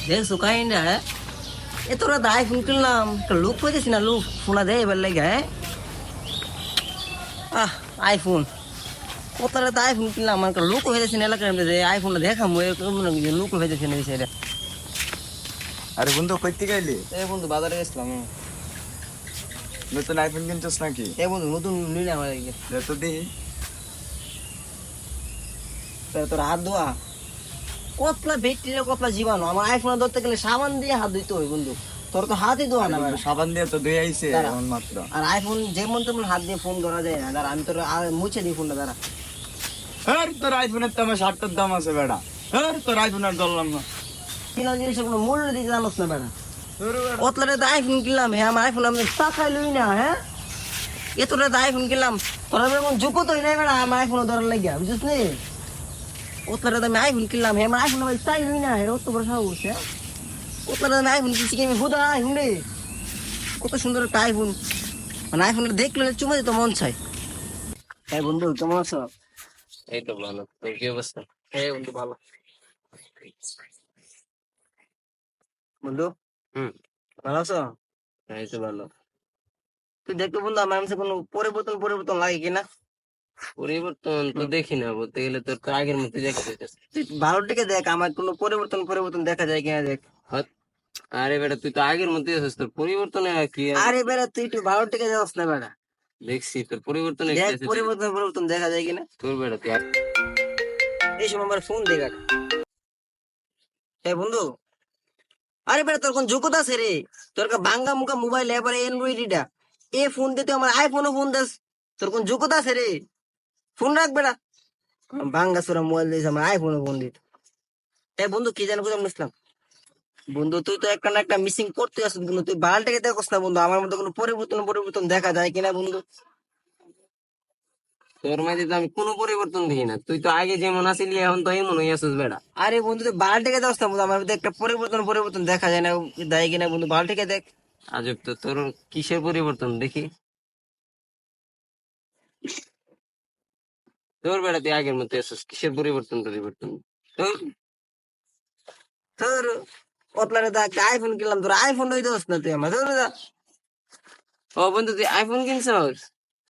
দেখছো কাহিনীটা হ্যাঁ এ তোরা তো আইফোন কিনলাম একটা লুক পেয়েছি না লুক ফোনা দেয় এবার লেগে হ্যাঁ আইফোন কোথায় তো আইফোন কিনলাম আমার একটা লুক হয়ে যাচ্ছে না এলাকার মধ্যে আইফোনটা দেখাম লুক হয়ে যাচ্ছে না বিষয়টা আরে বন্ধু কইতে গেলি? এ বন্ধু বাজারে গেছিলাম নতুন আইফোন কিনছিস নাকি? এ বন্ধু নতুন নিলাম আর কি তো দিই। তোর হাত ধোয়া কতলা ব্যাকটেরিয়া কতলা জীবাণু আমার আইফোন ধরতে গেলে সাবান দিয়ে হাত ধুইতে হয় বন্ধু তোর তো হাতই ধোয়া না বেটা। সাবান দিয়ে তো ধুয়ে আইছে দাঁড়া। এখন মাত্র। আর আইফোন যেমন তেমন হাত দিয়ে ফোন ধরা যায় না দাঁড়া আমি তোর মুছে দিই ফোনটা দাঁড়া আর তোর আইফোনের তো আমার 60টার দাম আছে বেটা। আর তোর আইফোনের ধরলাম না। কিনা জিনিসের কোনো মূল্য দিতে জানোস না বেটা কতলা তো আইফোন কিনলাম হ্যাঁ আমার আইফোন আমি টাকাই লই না হ্যাঁ এতটা তো আইফোন কিনলাম তোরা এমন যোগ্য তো নাই বেটা আমার আইফোন ধরার লাগিয়া বুঝছিস নি কতলা তো আমি আইফোন কিনলাম হ্যাঁ আমার আইফোন আমি চাই লই না হ্যাঁ অত বড় সাহস হ্যাঁ কতলা তো আমি আইফোন কিনছি কি আমি হুদা আইফোন রে কত সুন্দর একটা আইফোন মানে আইফোনটা দেখলে চুমা দিতে মন চাই হ্যাঁ বন্ধু কেমন আছো এই তো ভালো, তোর কি অবস্থা? হ্যাঁ বন্ধু ভালো বন্ধু হুম, ভালো আছো এই তো ভালো। তুই দেখতে বন্ধু আমার কাছে কোনো পরিবর্তন পরিবর্তন লাগে কিনা পরিবর্তন তো দেখি না, বলতে গেলে তোর তো আগের মতো দেখা যাইতেছে। তুই ভালো দিকে দেখ আমার কোনো পরিবর্তন পরিবর্তন দেখা যায় কিনা দেখ হত, আরে বেটা তুই তো আগের মতোই আছিস, তোর পরিবর্তনে আর কি আর? আরে বেড়া তুই একটু ভালো দিকে যাস না বেড়া দেখছি তোর পরিবর্তনে কি দেখ আছে? পরিবর্তন পরিবর্তন দেখা যায় কিনা তোর বেটা তুই এই সময় আমার ফোন দেখা হ্যাঁ বন্ধু আরে বেটা তোর কোন যোগ্যতা আছে রে তোর কা ভাঙ্গা মুখা মোবাইল এবারে অ্যান্ড্রয়েড এটা এ ফোন দিতে আমার আইফোনও ফোন দাস তোর কোন যোগ্যতা আছে রে ফোন রাখ বেটা ভাঙ্গা সোরা মোবাইল দিয়েছে আমার আইফোনও ফোন দিত এ বন্ধু কি জানো বুঝলাম ইসলাম বন্ধু তুই তো একটা না একটা মিসিং করতে আসছিস বন্ধু তুই বালটাকে দেখোস না বন্ধু আমার মধ্যে কোনো পরিবর্তন পরিবর্তন দেখা যায় কিনা বন্ধু তোর মাঝে তো আমি কোনো পরিবর্তন দেখি না, তুই তো আগে যেমন আছিলি এখন তো এমন হয়ে আসিস বেটা। আরে বন্ধু তুই বালটাকে দেখোস না বন্ধু আমার মধ্যে একটা পরিবর্তন পরিবর্তন দেখা যায় না দেয় কিনা বন্ধু বালটাকে দেখ আজব তো, তোর কিসের পরিবর্তন দেখি? তোর বেটা তুই আগের মতো আসিস, কিসের পরিবর্তন পরিবর্তন? তোর তোর ওতলারে তো একটা আইফোন কিনলাম তোর আইফোন ওই দোস না তুই আমার ধরে যা ও বন্ধু তুই আইফোন কিনছিস?